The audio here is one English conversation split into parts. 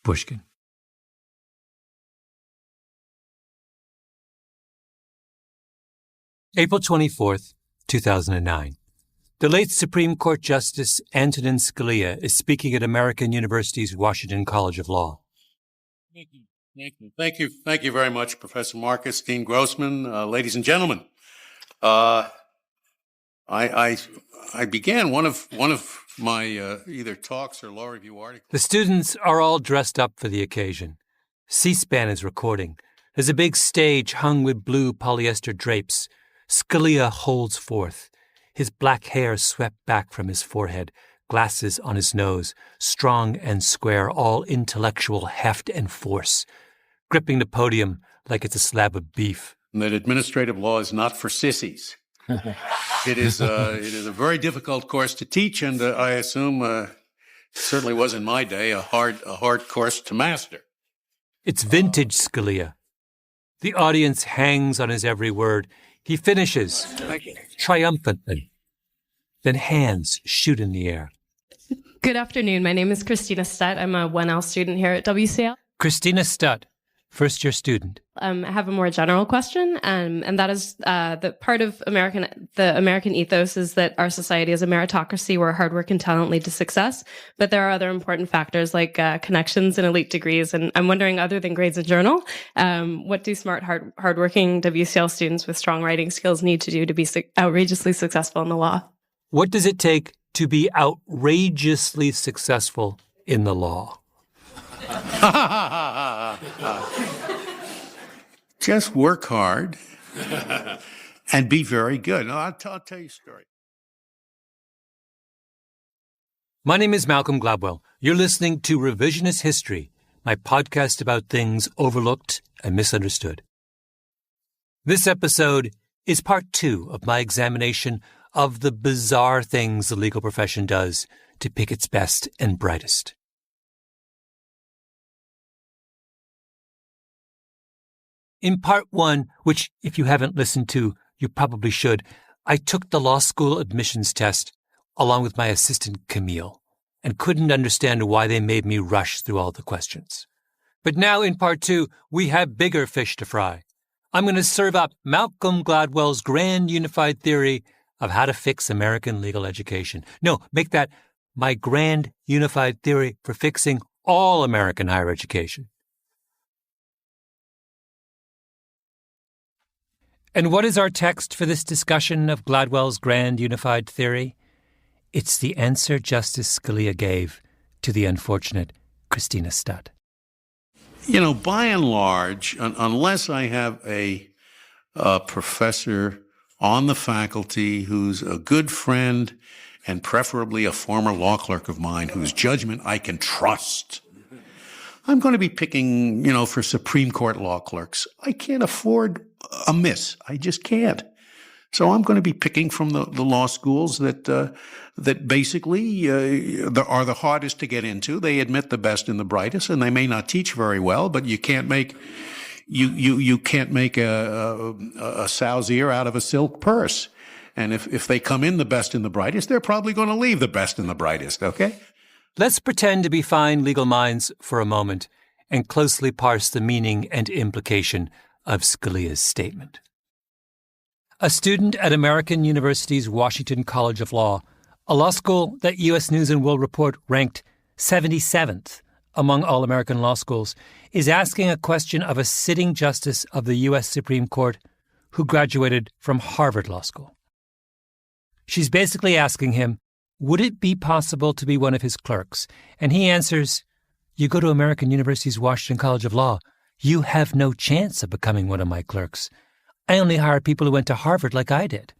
Pushkin. April 24th, 2009. The late Supreme Court Justice Antonin Scalia is speaking at American University's Washington College of Law. Thank you very much, Professor Marcus, Dean Grossman, ladies and gentlemen. I began one of my either talks or law review articles. The students are all dressed up for the occasion. C-SPAN is recording. There's a big stage hung with blue polyester drapes. Scalia holds forth, his black hair swept back from his forehead, glasses on his nose, strong and square, all intellectual heft and force, gripping the podium like it's a slab of beef. And that administrative law is not for sissies. It is a very difficult course to teach, and I assume it certainly was in my day a hard course to master. It's vintage Scalia. The audience hangs on his every word. He finishes triumphantly. Then hands shoot in the air. Good afternoon. My name is Christina Stutt. I'm a 1L student here at WCL. Christina Stutt, first-year student. I have a more general question, and that is that part of the American ethos is that our society is a meritocracy where hard work and talent lead to success. But there are other important factors like connections and elite degrees. And I'm wondering, other than grades and journal, what do smart, hardworking WCL students with strong writing skills need to do to be outrageously successful in the law? What does it take to be outrageously successful in the law? Just work hard and be very good. I'll tell you a story. My name is Malcolm Gladwell. You're listening to Revisionist History, my podcast about things overlooked and misunderstood. This episode is part 2 of my examination of the bizarre things the legal profession does to pick its best and brightest. In part 1, which if you haven't listened to, you probably should, I took the law school admissions test along with my assistant Camille and couldn't understand why they made me rush through all the questions. But now in part 2, we have bigger fish to fry. I'm going to serve up Malcolm Gladwell's grand unified theory of how to fix American legal education. No, make that my grand unified theory for fixing all American higher education. And what is our text for this discussion of Gladwell's grand unified theory? It's the answer Justice Scalia gave to the unfortunate Christina Stutt. You know, by and large, unless I have a professor on the faculty who's a good friend and preferably a former law clerk of mine whose judgment I can trust, I'm going to be picking, for Supreme Court law clerks. I can't afford a miss. I just can't. So I'm going to be picking from the law schools that basically are the hardest to get into. They admit the best and the brightest, and they may not teach very well, but you can't make you can't make a sow's ear out of a silk purse. And if they come in the best and the brightest, they're probably going to leave the best and the brightest. Okay. Let's pretend to be fine legal minds for a moment and closely parse the meaning and implication of Scalia's statement. A student at American University's Washington College of Law, a law school that U.S. News & World Report ranked 77th among all American law schools, is asking a question of a sitting justice of the U.S. Supreme Court who graduated from Harvard Law School. She's basically asking him, would it be possible to be one of his clerks? And he answers, you go to American University's Washington College of Law, you have no chance of becoming one of my clerks. I only hire people who went to Harvard like I did.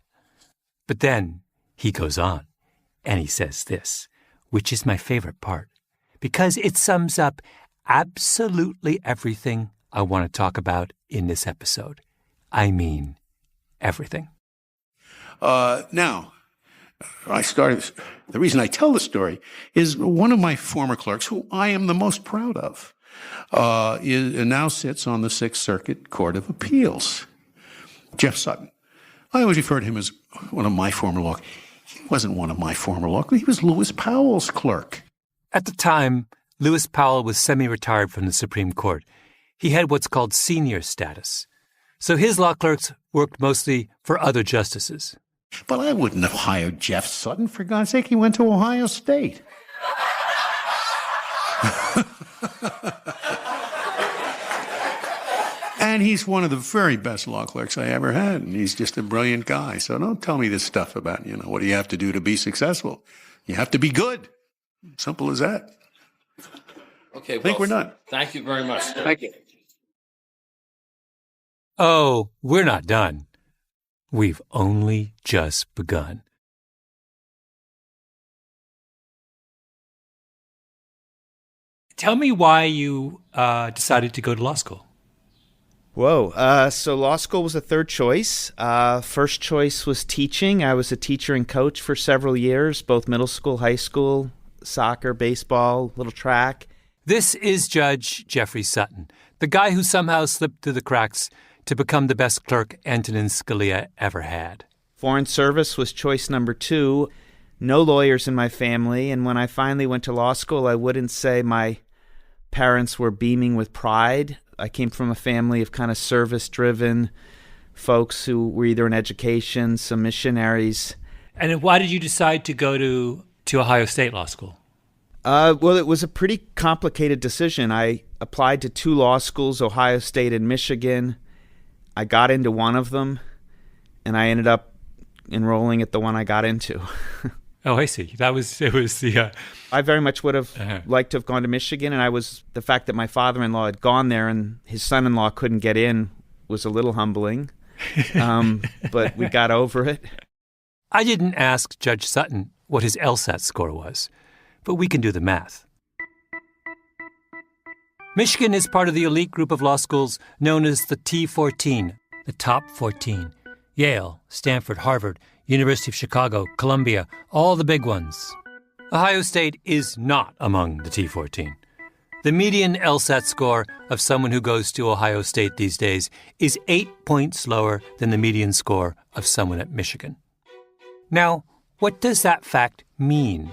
But then he goes on, and he says this, which is my favorite part, because it sums up absolutely everything I want to talk about in this episode. I mean, everything. Now, the reason I tell the story is one of my former clerks, who I am the most proud of, now sits on the Sixth Circuit Court of Appeals. Jeff Sutton. I always refer to him as one of my former law. He wasn't one of my former law. He was Lewis Powell's clerk. At the time, Lewis Powell was semi-retired from the Supreme Court. He had what's called senior status. So his law clerks worked mostly for other justices. But I wouldn't have hired Jeff Sutton. For God's sake, he went to Ohio State. And he's one of the very best law clerks I ever had, and he's just a brilliant guy. So don't tell me this stuff about, what do you have to do to be successful? You have to be good. Simple as that. Okay, I think we're done. Thank you very much. Thank you. Oh, we're not done. We've only just begun. Tell me why you decided to go to law school. Whoa. So law school was a third choice. First choice was teaching. I was a teacher and coach for several years, both middle school, high school, soccer, baseball, little track. This is Judge Jeffrey Sutton, the guy who somehow slipped through the cracks to become the best clerk Antonin Scalia ever had. Foreign service was choice number 2. No lawyers in my family. And when I finally went to law school, I wouldn't say my parents were beaming with pride. I came from a family of kind of service-driven folks who were either in education, some missionaries. And why did you decide to go to Ohio State Law School? Well, it was a pretty complicated decision. I applied to 2 law schools, Ohio State and Michigan. I got into one of them, and I ended up enrolling at the one I got into. Oh, I see. It was the... I very much would have liked to have gone to Michigan, and the fact that my father-in-law had gone there and his son-in-law couldn't get in was a little humbling, but we got over it. I didn't ask Judge Sutton what his LSAT score was, but we can do the math. Michigan is part of the elite group of law schools known as the T14, the top 14. Yale, Stanford, Harvard, University of Chicago, Columbia, all the big ones. Ohio State is not among the T14. The median LSAT score of someone who goes to Ohio State these days is 8 points lower than the median score of someone at Michigan. Now, what does that fact mean?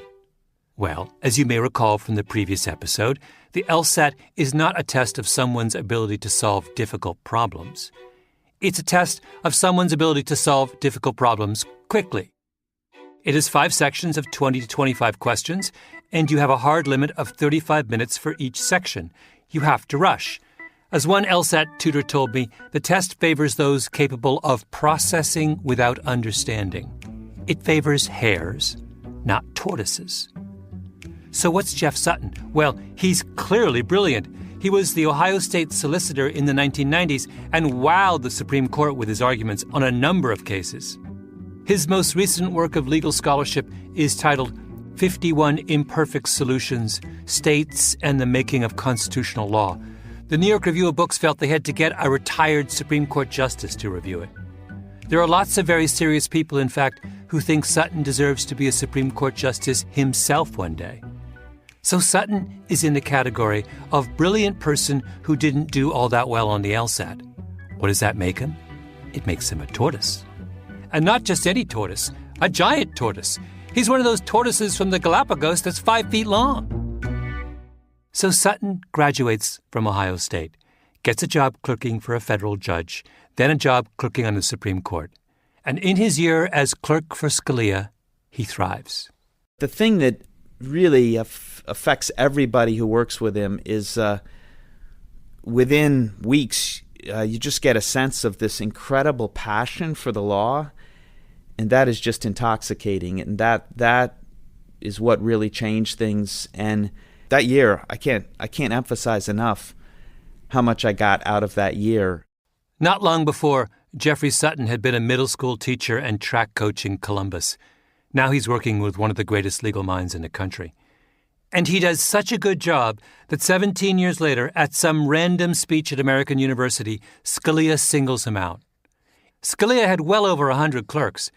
Well, as you may recall from the previous episode, the LSAT is not a test of someone's ability to solve difficult problems. It's a test of someone's ability to solve difficult problems quickly. It has 5 sections of 20 to 25 questions, and you have a hard limit of 35 minutes for each section. You have to rush. As one LSAT tutor told me, the test favors those capable of processing without understanding. It favors hares, not tortoises. So what's Jeff Sutton? Well, he's clearly brilliant. He was the Ohio State solicitor in the 1990s and wowed the Supreme Court with his arguments on a number of cases. His most recent work of legal scholarship is titled 51 Imperfect Solutions, States and the Making of Constitutional Law. The New York Review of Books felt they had to get a retired Supreme Court justice to review it. There are lots of very serious people, in fact, who think Sutton deserves to be a Supreme Court justice himself one day. So Sutton is in the category of brilliant person who didn't do all that well on the LSAT. What does that make him? It makes him a tortoise. And not just any tortoise, a giant tortoise. He's one of those tortoises from the Galapagos that's 5 feet long. So Sutton graduates from Ohio State, gets a job clerking for a federal judge, then a job clerking on the Supreme Court. And in his year as clerk for Scalia, he thrives. The thing that really affects everybody who works with him is within weeks, you just get a sense of this incredible passion for the law, and that is just intoxicating. And that is what really changed things. And that year, I can't emphasize enough how much I got out of that year. Not long before, Jeffrey Sutton had been a middle school teacher and track coach in Columbus. Now he's working with one of the greatest legal minds in the country. And he does such a good job that 17 years later, at some random speech at American University, Scalia singles him out. Scalia had well over 100 clerks.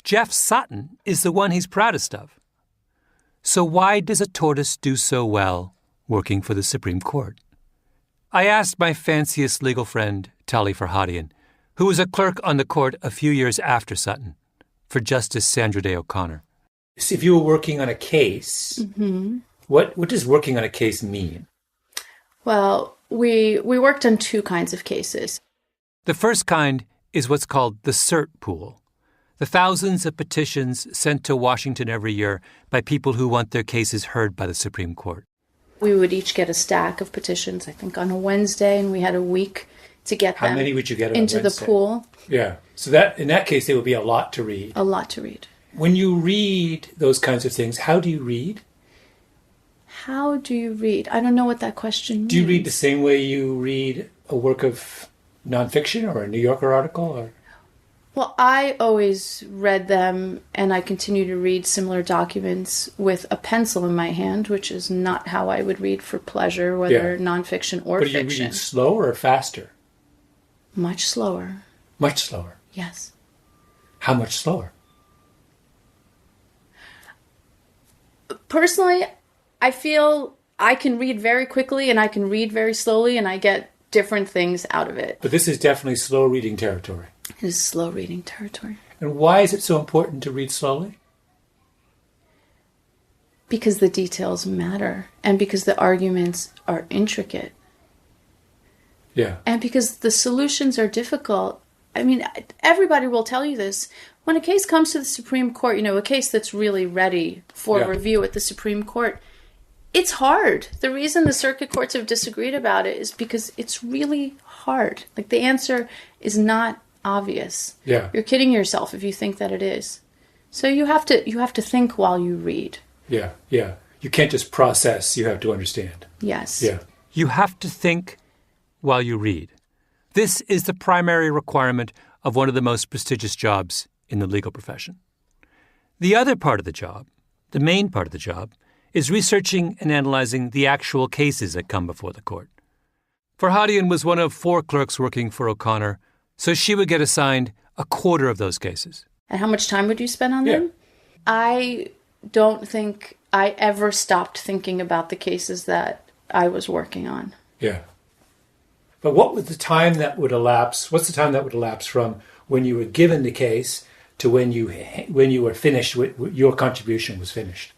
Jeff Sutton is the one he's proudest of. So why does a tortoise do so well working for the Supreme Court? I asked my fanciest legal friend, Tali Farhadian, who was a clerk on the court a few years after Sutton, for Justice Sandra Day O'Connor. So if you were working on a case, What does working on a case mean? Well, we worked on two kinds of cases. The first kind is what's called the cert pool. The thousands of petitions sent to Washington every year by people who want their cases heard by the Supreme Court. We would each get a stack of petitions, I think, on a Wednesday, and we had a week to get them. How many would you get on into Wednesday? the pool? Yeah. So that in that case, it would be a lot to read. A lot to read. When you read those kinds of things, how do you read? How do you read? I don't know what that question means. Do you read the same way you read a work of nonfiction or a New Yorker article? Or? Well, I always read them, and I continue to read similar documents with a pencil in my hand, which is not how I would read for pleasure, whether nonfiction or but fiction. But you read slower or faster? Much slower. Much slower? Yes. How much slower? Personally, I feel I can read very quickly and I can read very slowly, and I get different things out of it. But this is definitely slow reading territory. It is slow reading territory. And why is it so important to read slowly? Because the details matter, and because the arguments are intricate. Yeah. And because the solutions are difficult. I mean, everybody will tell you this. When a case comes to the Supreme Court, a case that's really ready for review at the Supreme Court, it's hard. The reason the circuit courts have disagreed about it is because it's really hard. Like, the answer is not obvious. Yeah. You're kidding yourself if you think that it is. So you have to think while you read. Yeah, yeah. You can't just process, you have to understand. Yes. Yeah. You have to think while you read. This is the primary requirement of one of the most prestigious jobs in the legal profession. The other part of the job, the main part of the job, is researching and analyzing the actual cases that come before the court. Farhadian was one of 4 clerks working for O'Connor, so she would get assigned a quarter of those cases. And how much time would you spend on them? I don't think I ever stopped thinking about the cases that I was working on. Yeah. But what was the time that would elapse? What's the time that would elapse from when you were given the case to when you were finished, your contribution was finished?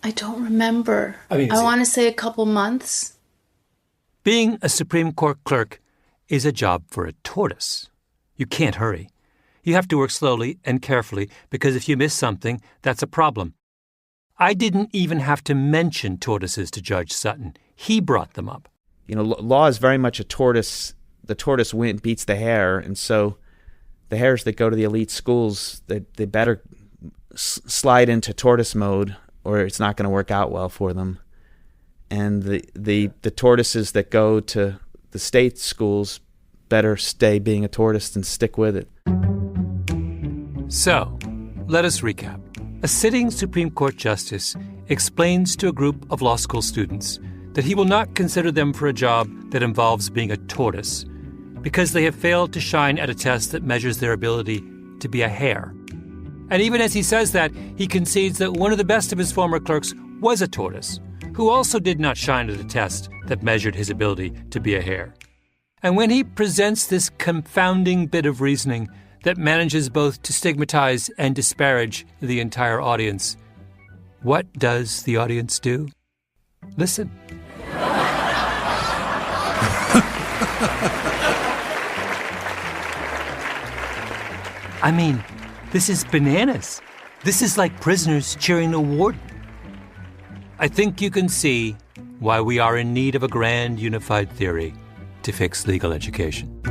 I don't remember. I want to say a couple months. Being a Supreme Court clerk is a job for a tortoise. You can't hurry. You have to work slowly and carefully because if you miss something, that's a problem. I didn't even have to mention tortoises to Judge Sutton. He brought them up. Law is very much a tortoise. The tortoise beats the hare, and so the hares that go to the elite schools, they better slide into tortoise mode or it's not going to work out well for them. And the tortoises that go to the state schools better stay being a tortoise and stick with it. So, let us recap. A sitting Supreme Court justice explains to a group of law school students that he will not consider them for a job that involves being a tortoise because they have failed to shine at a test that measures their ability to be a hare. And even as he says that, he concedes that one of the best of his former clerks was a tortoise, who also did not shine at a test that measured his ability to be a hare. And when he presents this confounding bit of reasoning that manages both to stigmatize and disparage the entire audience, what does the audience do? Listen. I mean, this is bananas. This is like prisoners cheering the warden. I think you can see why we are in need of a grand unified theory to fix legal education.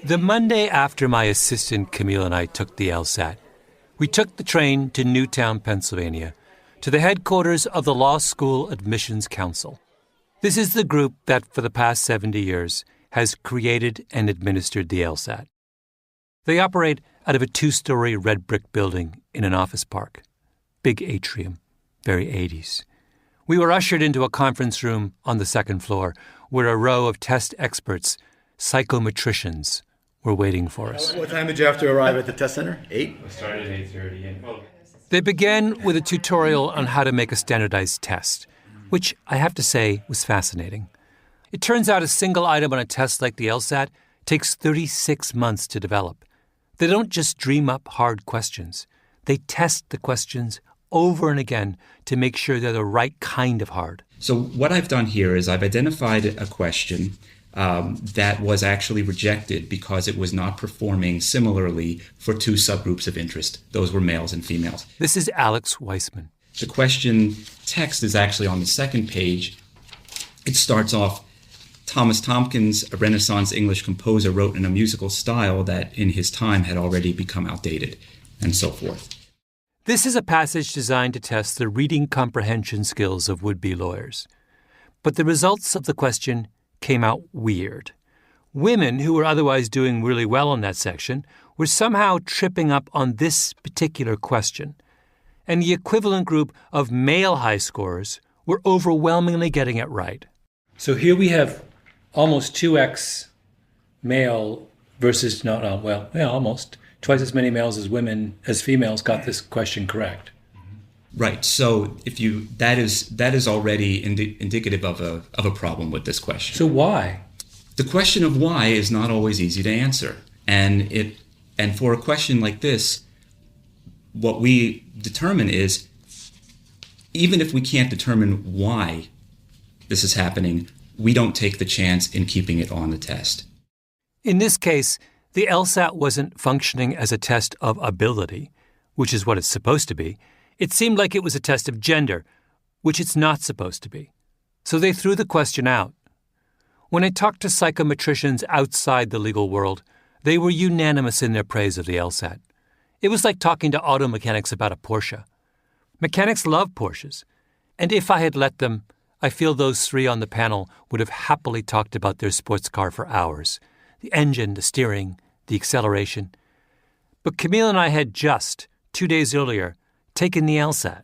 The Monday after my assistant Camille and I took the LSAT, we took the train to Newtown, Pennsylvania, to the headquarters of the Law School Admissions Council. This is the group that, for the past 70 years, has created and administered the LSAT. They operate out of a 2-story red brick building in an office park. Big atrium, very 80s. We were ushered into a conference room on the 2nd floor where a row of test experts, psychometricians, were waiting for us. What time did you have to arrive at the test center? 8? We started at 8:30. They began with a tutorial on how to make a standardized test, which I have to say was fascinating. It turns out a single item on a test like the LSAT takes 36 months to develop. They don't just dream up hard questions. They test the questions over and again to make sure they're the right kind of hard. So what I've done here is I've identified a question that was actually rejected because it was not performing similarly for two subgroups of interest. Those were males and females. This is Alex Weissman. The question text is actually on the second page. It starts off, Thomas Tomkins, a Renaissance English composer, wrote in a musical style that in his time had already become outdated, and so forth. This is a passage designed to test the reading comprehension skills of would-be lawyers. But the results of the question came out weird. Women who were otherwise doing really well in that section were somehow tripping up on this particular question. And the equivalent group of male high scorers were overwhelmingly getting it right. So here we have almost 2x male versus almost twice as many males as females got this question correct. Right. So that is already indicative of a problem with this question. So why? The question of why is not always easy to answer, and for a question like this, what we determine is, even if we can't determine why this is happening, we don't take the chance in keeping it on the test. In this case, the LSAT wasn't functioning as a test of ability, which is what it's supposed to be. It seemed like it was a test of gender, which it's not supposed to be. So they threw the question out. When I talked to psychometricians outside the legal world, they were unanimous in their praise of the LSAT. It was like talking to auto mechanics about a Porsche. Mechanics love Porsches, and if I had let them, I feel those three on the panel would have happily talked about their sports car for hours. The engine, the steering, the acceleration. But Camille and I had just, 2 days earlier, taken the LSAT.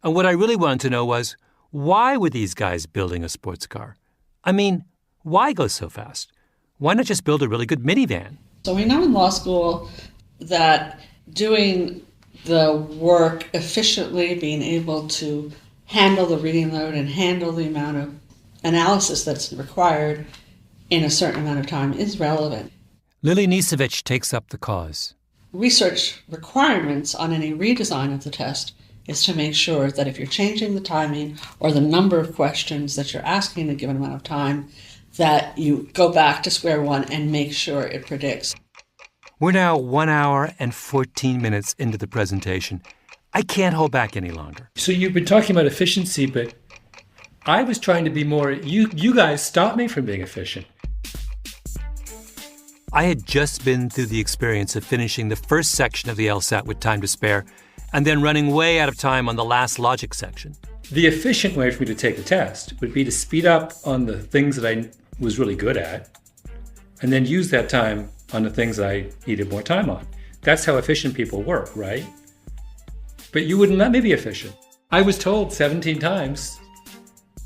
And what I really wanted to know was, why were these guys building a sports car? I mean, why go so fast? Why not just build a really good minivan? So we know in law school that doing the work efficiently, being able to handle the reading load and handle the amount of analysis that's required in a certain amount of time is relevant. Lily Nisevich takes up the cause. Research requirements on any redesign of the test is to make sure that if you're changing the timing or the number of questions that you're asking in a given amount of time, that you go back to square one and make sure it predicts. We're now 1 hour and 14 minutes into the presentation. I can't hold back any longer. So you've been talking about efficiency, but I was trying to be more, you guys stopped me from being efficient. I had just been through the experience of finishing the first section of the LSAT with time to spare, and then running way out of time on the last logic section. The efficient way for me to take the test would be to speed up on the things that I was really good at, and then use that time on the things that I needed more time on. That's how efficient people work, right? But you wouldn't let me be efficient. I was told 17 times,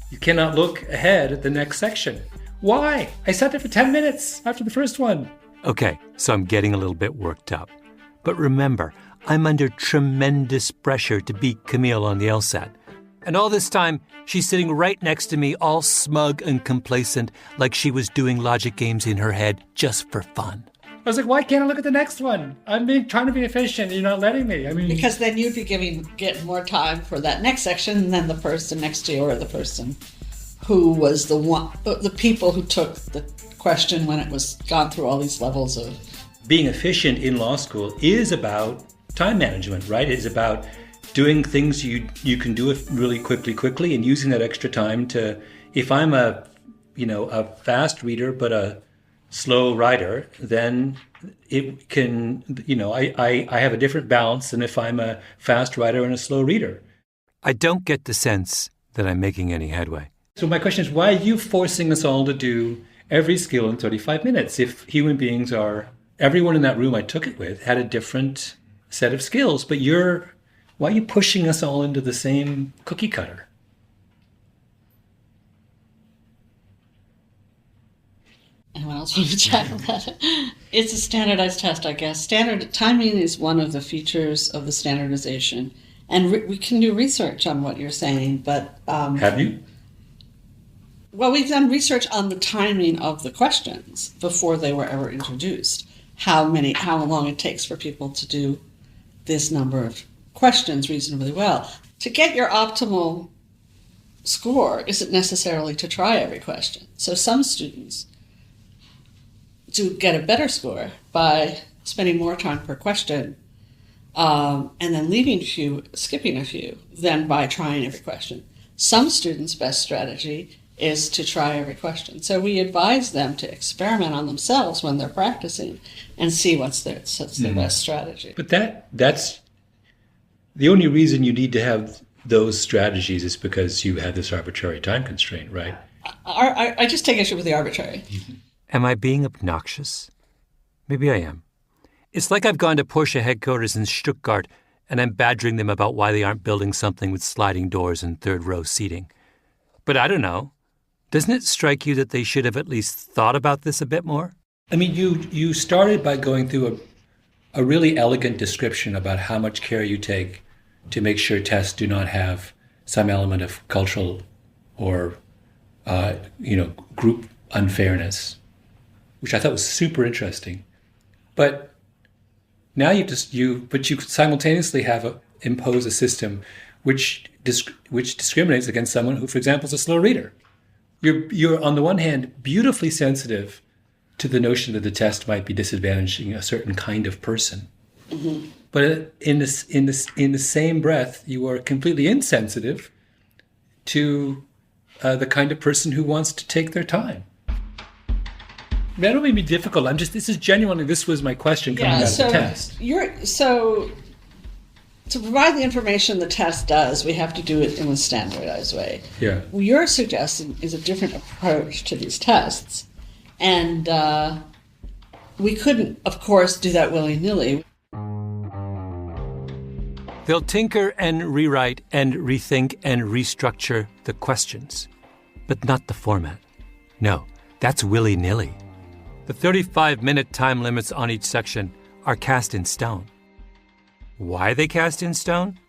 you cannot look ahead at the next section. Why? I sat there for 10 minutes after the first one. Okay, so I'm getting a little bit worked up. But remember, I'm under tremendous pressure to beat Camille on the LSAT. And all this time, she's sitting right next to me, all smug and complacent, like she was doing logic games in her head just for fun. I was like, why can't I look at the next one? Trying to be efficient. You're not letting me. Because then you'd be getting more time for that next section than the person next to you or the person who was the people who took the question when it was gone through all these levels of... Being efficient in law school is about time management, right? It's about doing things you can do really quickly and using that extra time to... If I'm a fast reader but a slow writer, then it can, I have a different balance than if I'm a fast writer and a slow reader. I don't get the sense that I'm making any headway. So my question is, why are you forcing us all to do every skill in 35 minutes? If human beings everyone in that room I took it with had a different set of skills, but why are you pushing us all into the same cookie cutter? Anyone else want to chat about it? It's a standardized test, I guess. Timing is one of the features of the standardization. And we can do research on what you're saying, but... Have you? Well, we've done research on the timing of the questions before they were ever introduced. How long it takes for people to do this number of questions reasonably well. To get your optimal score isn't necessarily to try every question. So some students do get a better score by spending more time per question and then skipping a few, than by trying every question. Some students' best strategy is to try every question. So we advise them to experiment on themselves when they're practicing and see what's their best strategy. But that's the only reason you need to have those strategies is because you have this arbitrary time constraint, right? I just take issue with the arbitrary. Am I being obnoxious? Maybe I am. It's like I've gone to Porsche headquarters in Stuttgart and I'm badgering them about why they aren't building something with sliding doors and third-row seating. But I don't know. Doesn't it strike you that they should have at least thought about this a bit more? I mean, you started by going through a really elegant description about how much care you take to make sure tests do not have some element of cultural or, group unfairness, which I thought was super interesting. But now you simultaneously have impose a system which discriminates against someone who, for example, is a slow reader. You're on the one hand beautifully sensitive to the notion that the test might be disadvantaging a certain kind of person, mm-hmm. But in the same breath, you are completely insensitive to the kind of person who wants to take their time. That don't mean be difficult. This was my question coming out of the test. To provide the information the test does, we have to do it in a standardized way. Yeah. What you're suggesting is a different approach to these tests. And we couldn't, of course, do that willy-nilly. They'll tinker and rewrite and rethink and restructure the questions, but not the format. No, that's willy-nilly. The 35-minute time limits on each section are cast in stone. Why are they cast in stone?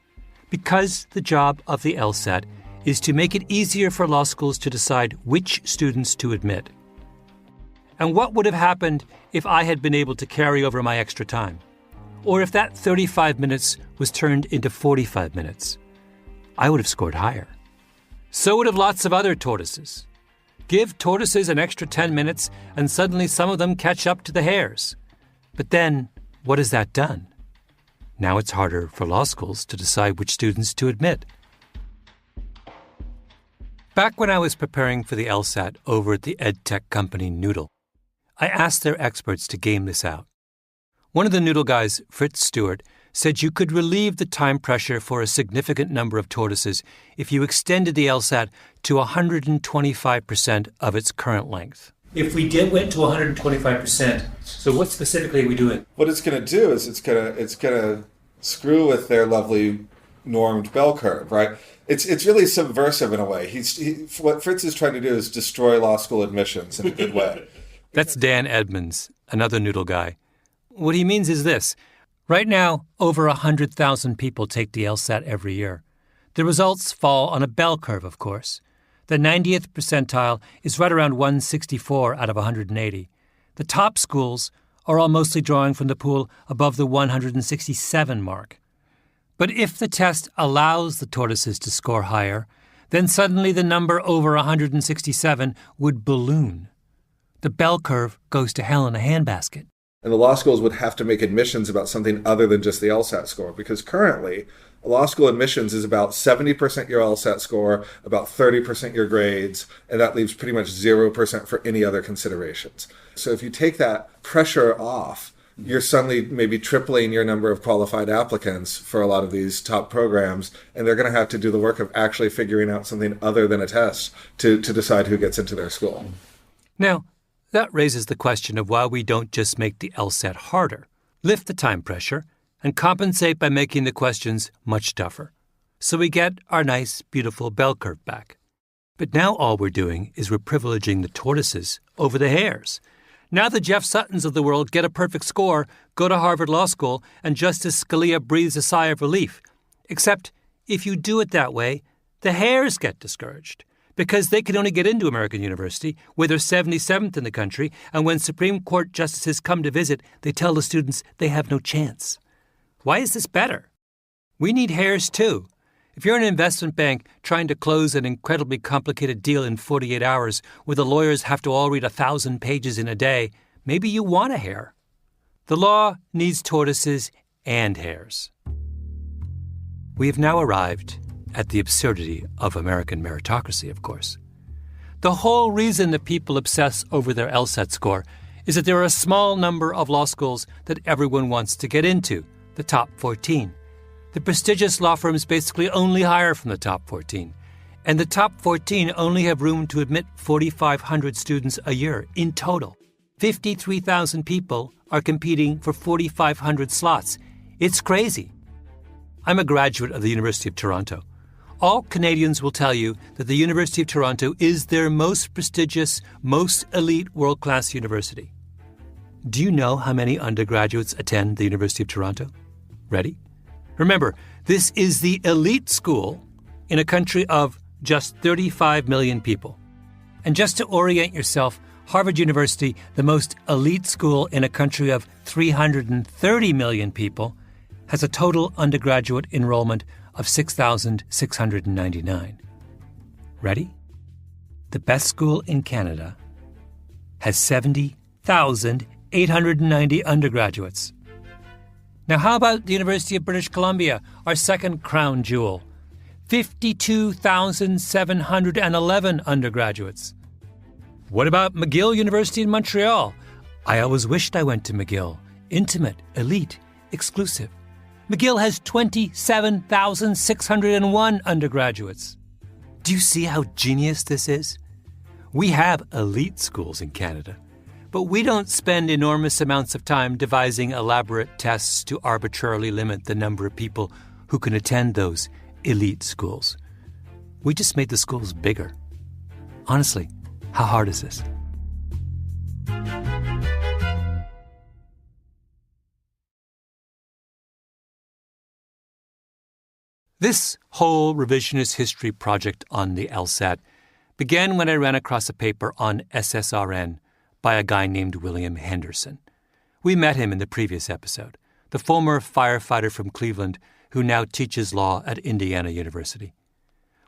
Because the job of the LSAT is to make it easier for law schools to decide which students to admit. And what would have happened if I had been able to carry over my extra time? Or if that 35 minutes was turned into 45 minutes? I would have scored higher. So would have lots of other tortoises. Give tortoises an extra 10 minutes and suddenly some of them catch up to the hares. But then, what has that done? Now it's harder for law schools to decide which students to admit. Back when I was preparing for the LSAT over at the edtech company Noodle, I asked their experts to game this out. One of the Noodle guys, Fritz Stewart, said you could relieve the time pressure for a significant number of tortoises if you extended the LSAT to 125% of its current length. If we went to 125%, so what specifically are we doing? What it's going to do is it's going to screw with their lovely normed bell curve, right? It's really subversive in a way. What Fritz is trying to do is destroy law school admissions in a good way. That's Dan Edmonds, another Noodle guy. What he means is this. Right now, over 100,000 people take the LSAT every year. The results fall on a bell curve, of course. The 90th percentile is right around 164 out of 180. The top schools are all mostly drawing from the pool above the 167 mark. But if the test allows the tortoises to score higher, then suddenly the number over 167 would balloon. The bell curve goes to hell in a handbasket. And the law schools would have to make admissions about something other than just the LSAT score, because currently law school admissions is about 70% your LSAT score, about 30% your grades, and that leaves pretty much 0% for any other considerations. So if you take that pressure off, you're suddenly maybe tripling your number of qualified applicants for a lot of these top programs, and they're going to have to do the work of actually figuring out something other than a test to decide who gets into their school. Now, that raises the question of why we don't just make the LSAT harder, lift the time pressure, and compensate by making the questions much tougher. So we get our nice, beautiful bell curve back. But now all we're doing is we're privileging the tortoises over the hares. Now the Jeff Suttons of the world get a perfect score, go to Harvard Law School, and Justice Scalia breathes a sigh of relief. Except if you do it that way, the hares get discouraged, because they can only get into American University, where they're 77th in the country, and when Supreme Court justices come to visit, they tell the students they have no chance. Why is this better? We need Hares too. If you're an investment bank trying to close an incredibly complicated deal in 48 hours, where the lawyers have to all read 1,000 pages in a day, maybe you want a Hare. The law needs tortoises and hares. We have now arrived at the absurdity of American meritocracy, of course. The whole reason that people obsess over their LSAT score is that there are a small number of law schools that everyone wants to get into, the top 14. The prestigious law firms basically only hire from the top 14. And the top 14 only have room to admit 4,500 students a year in total. 53,000 people are competing for 4,500 slots. It's crazy. I'm a graduate of the University of Toronto. All Canadians will tell you that the University of Toronto is their most prestigious, most elite world-class university. Do you know how many undergraduates attend the University of Toronto? Ready? Remember, this is the elite school in a country of just 35 million people. And just to orient yourself, Harvard University, the most elite school in a country of 330 million people, has a total undergraduate enrollment of 6,699. Ready? The best school in Canada has 70,890 undergraduates. Now, how about the University of British Columbia, our second crown jewel? 52,711 undergraduates. What about McGill University in Montreal? I always wished I went to McGill. Intimate, elite, exclusive. McGill has 27,601 undergraduates. Do you see how genius this is? We have elite schools in Canada, but we don't spend enormous amounts of time devising elaborate tests to arbitrarily limit the number of people who can attend those elite schools. We just made the schools bigger. Honestly, how hard is this? This whole revisionist history project on the LSAT began when I ran across a paper on SSRN by a guy named William Andersen. We met him in the previous episode, the former firefighter from Cleveland who now teaches law at Indiana University.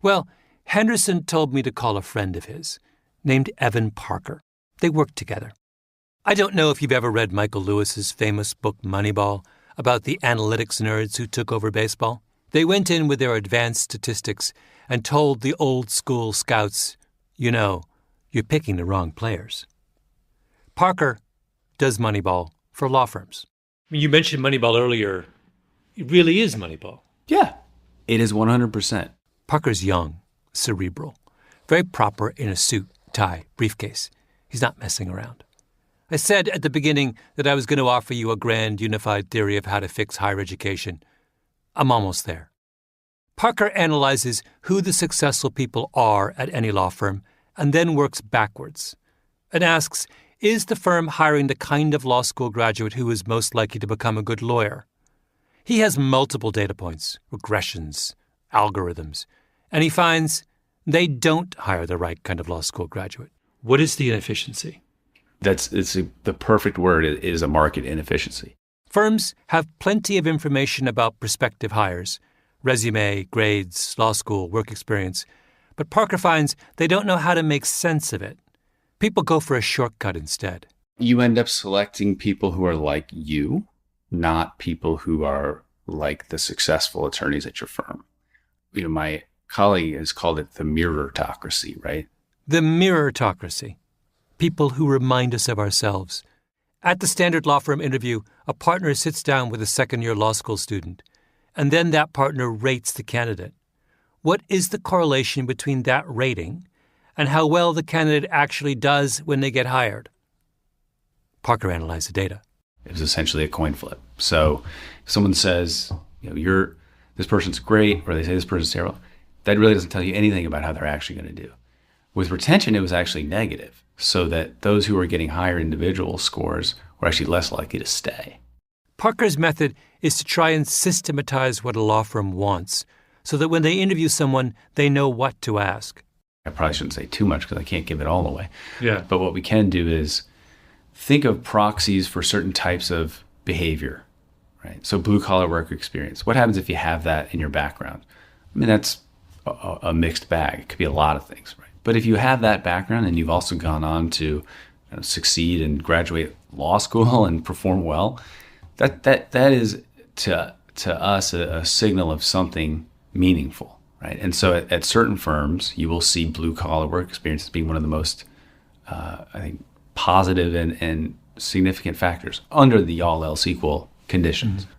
Well, Andersen told me to call a friend of his, named Evan Parker. They worked together. I don't know if you've ever read Michael Lewis's famous book Moneyball about the analytics nerds who took over baseball. They went in with their advanced statistics and told the old school scouts, you know, you're picking the wrong players. Parker does Moneyball for law firms. I mean, you mentioned Moneyball earlier. It really is Moneyball. Yeah, it is 100%. Parker's young, cerebral, very proper in a suit, tie, briefcase. He's not messing around. I said at the beginning that I was going to offer you a grand unified theory of how to fix higher education. I'm almost there. Parker analyzes who the successful people are at any law firm and then works backwards and asks, is the firm hiring the kind of law school graduate who is most likely to become a good lawyer? He has multiple data points, regressions, algorithms, and he finds they don't hire the right kind of law school graduate. What is the inefficiency? The perfect word is a market inefficiency. Firms have plenty of information about prospective hires, resume, grades, law school, work experience, but Parker finds they don't know how to make sense of it. People go for a shortcut instead. You end up selecting people who are like you, not people who are like the successful attorneys at your firm. You know, my colleague has called it the mirrortocracy, right? The mirrortocracy. People who remind us of ourselves. At the standard law firm interview, a partner sits down with a second-year law school student, and then that partner rates the candidate. What is the correlation between that rating and how well the candidate actually does when they get hired? Parker analyzed the data. It was essentially a coin flip. So if someone says, you know, this person's great, or they say this person's terrible, that really doesn't tell you anything about how they're actually going to do. With retention, it was actually negative, so that those who were getting higher individual scores were actually less likely to stay. Parker's method is to try and systematize what a law firm wants so that when they interview someone, they know what to ask. I probably shouldn't say too much because I can't give it all away. Yeah. But what we can do is think of proxies for certain types of behavior, right? So blue-collar work experience. What happens if you have that in your background? I mean, that's a mixed bag. It could be a lot of things, right? But if you have that background and you've also gone on to succeed and graduate law school and perform well, that is to us a signal of something meaningful, right? And so at certain firms, you will see blue-collar work experience as being one of the most, I think, positive and significant factors under the all else equal conditions. Mm-hmm.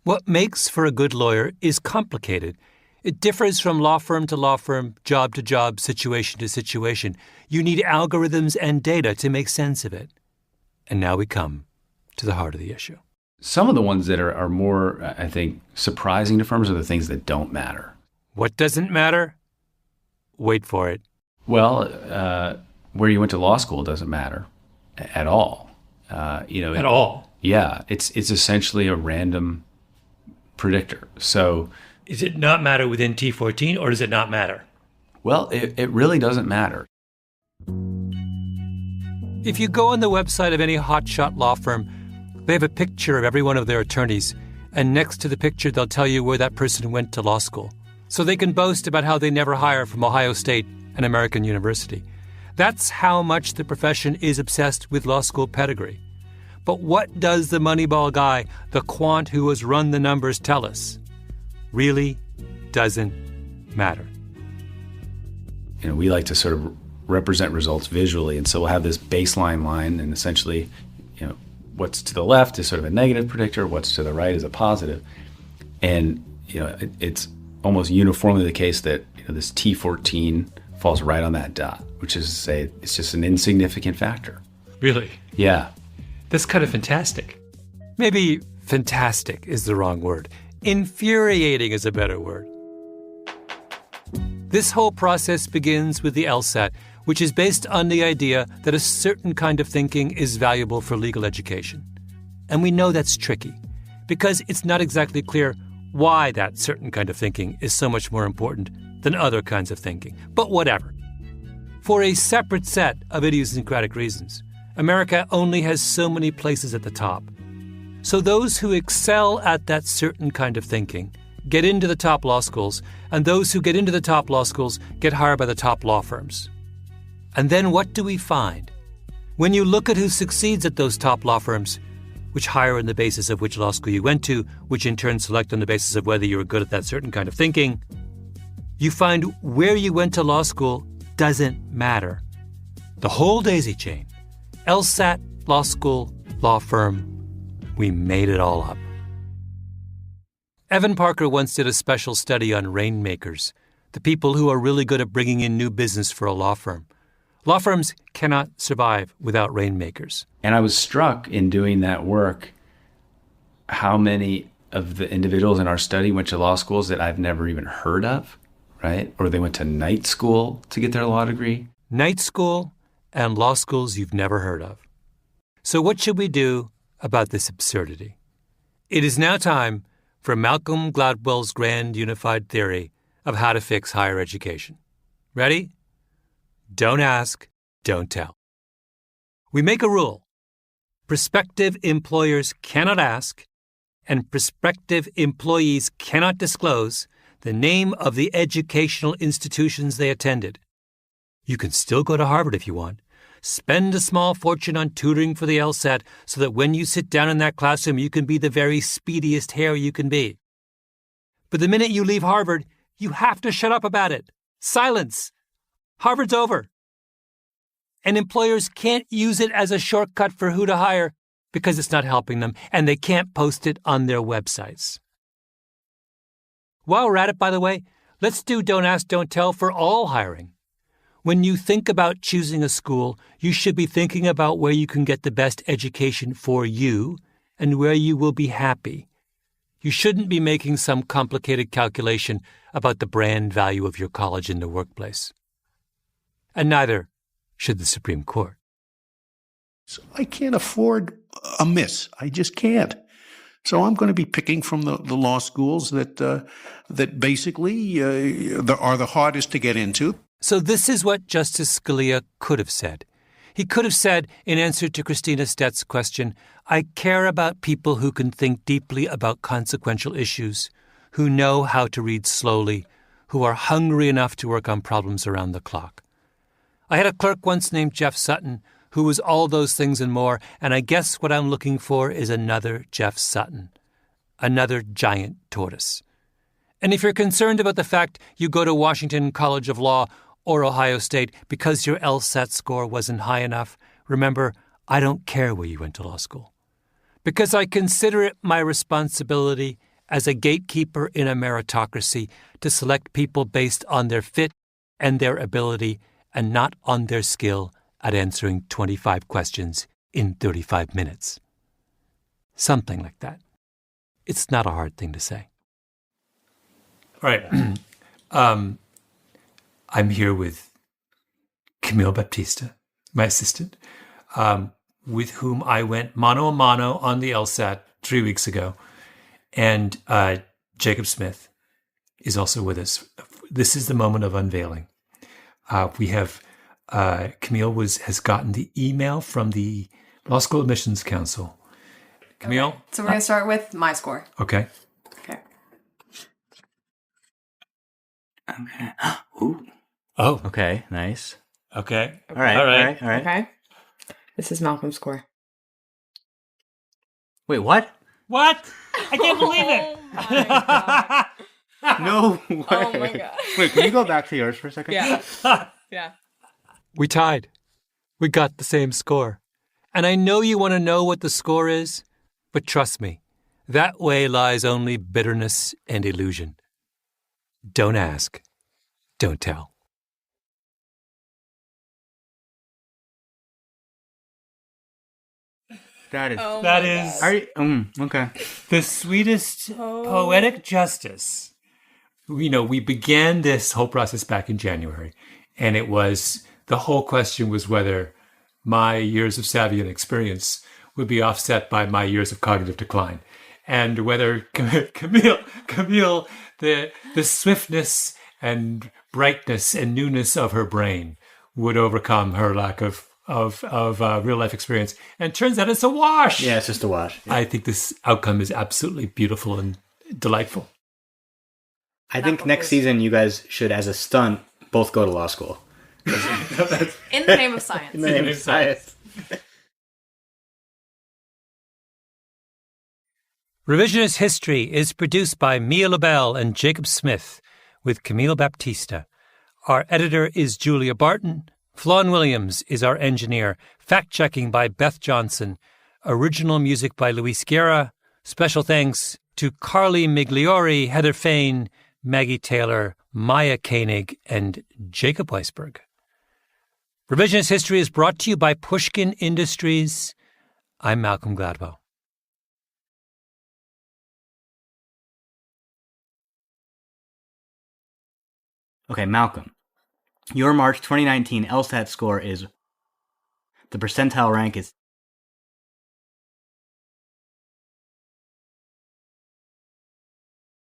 What makes for a good lawyer is complicated. It differs from law firm to law firm, job to job, situation to situation. You need algorithms and data to make sense of it. And now we come to the heart of the issue. Some of the ones that are more, I think, surprising to firms are the things that don't matter. What doesn't matter? Wait for it. Well, where you went to law school doesn't matter at all. At all? Yeah, it's essentially a random predictor. So, is it not matter within T14, or does it not matter? Well, it really doesn't matter. If you go on the website of any hotshot law firm, they have a picture of every one of their attorneys, and next to the picture they'll tell you where that person went to law school. So they can boast about how they never hire from Ohio State and American University. That's how much the profession is obsessed with law school pedigree. But what does the Moneyball guy, the quant who has run the numbers, tell us? Really doesn't matter. We like to sort of represent results visually, and so we'll have this baseline line, and essentially, what's to the left is sort of a negative predictor, what's to the right is a positive. And, it's almost uniformly the case that this T14 falls right on that dot, which is to say it's just an insignificant factor. Really? Yeah. That's kind of fantastic. Maybe fantastic is the wrong word. Infuriating is a better word. This whole process begins with the LSAT, which is based on the idea that a certain kind of thinking is valuable for legal education. And we know that's tricky, because it's not exactly clear why that certain kind of thinking is so much more important than other kinds of thinking. But whatever. For a separate set of idiosyncratic reasons, America only has so many places at the top. So those who excel at that certain kind of thinking get into the top law schools, and those who get into the top law schools get hired by the top law firms. And then what do we find? When you look at who succeeds at those top law firms, which hire on the basis of which law school you went to, which in turn select on the basis of whether you were good at that certain kind of thinking, you find where you went to law school doesn't matter. The whole daisy chain, LSAT, law school, law firm, we made it all up. Evan Parker once did a special study on rainmakers, the people who are really good at bringing in new business for a law firm. Law firms cannot survive without rainmakers. And I was struck in doing that work how many of the individuals in our study went to law schools that I've never even heard of, right? Or they went to night school to get their law degree. Night school and law schools you've never heard of. So what should we do about this absurdity? It is now time for Malcolm Gladwell's grand unified theory of how to fix higher education. Ready? Don't ask, don't tell. We make a rule. Prospective employers cannot ask, and prospective employees cannot disclose the name of the educational institutions they attended. You can still go to Harvard if you want. Spend a small fortune on tutoring for the LSAT so that when you sit down in that classroom, you can be the very speediest Hare you can be. But the minute you leave Harvard, you have to shut up about it. Silence. Harvard's over. And employers can't use it as a shortcut for who to hire because it's not helping them, and they can't post it on their websites. While we're at it, by the way, let's do Don't Ask, Don't Tell for all hiring. When you think about choosing a school, you should be thinking about where you can get the best education for you and where you will be happy. You shouldn't be making some complicated calculation about the brand value of your college in the workplace. And neither should the Supreme Court. So I can't afford a miss. I just can't. So I'm going to be picking from the law schools that basically are the hardest to get into. So this is what Justice Scalia could have said. He could have said, in answer to Christina Stett's question, I care about people who can think deeply about consequential issues, who know how to read slowly, who are hungry enough to work on problems around the clock. I had a clerk once named Jeff Sutton, who was all those things and more, and I guess what I'm looking for is another Jeff Sutton, another giant tortoise. And if you're concerned about the fact you go to Washington College of Law or Ohio State because your LSAT score wasn't high enough, remember, I don't care where you went to law school. Because I consider it my responsibility as a gatekeeper in a meritocracy to select people based on their fit and their ability and not on their skill at answering 25 questions in 35 minutes. Something like that. It's not a hard thing to say. All right. I'm here with Camille Baptista, my assistant, with whom I went mano a mano on the LSAT 3 weeks ago. And Jacob Smith is also with us. This is the moment of unveiling. We have Camille has gotten the email from the Law School Admissions Council. Camille? Okay. So we're going to start with my score. Okay. Okay. Okay. Ooh. Oh. Okay. Nice. Okay. All right. Okay. This is Malcolm's score. Wait, what? What? I can't believe it. No way. Oh my God. Wait, can you go back to yours for a second? Yeah. Yeah. We tied. We got the same score. And I know you want to know what the score is, but trust me, that way lies only bitterness and illusion. Don't ask. Don't tell. That is. Oh That my is God. Okay. the sweetest poetic justice. We began this whole process back in January, and the whole question was whether my years of savvy and experience would be offset by my years of cognitive decline, and whether Camille, the swiftness and brightness and newness of her brain would overcome her lack of real life experience. And turns out it's a wash. Yeah, it's just a wash. Yeah. I think this outcome is absolutely beautiful and delightful. I think next season you guys should, as a stunt, both go to law school. In the name of science. In the name of science. Revisionist History is produced by Mia LaBelle and Jacob Smith with Camille Baptista. Our editor is Julia Barton. Flawn Williams is our engineer. Fact-checking by Beth Johnson. Original music by Luis Guerra. Special thanks to Carly Migliori, Heather Fain, Maggie Taylor, Maya Koenig, and Jacob Weisberg. Revisionist History is brought to you by Pushkin Industries. I'm Malcolm Gladwell. Okay, Malcolm. Your March 2019 LSAT score is... The percentile rank is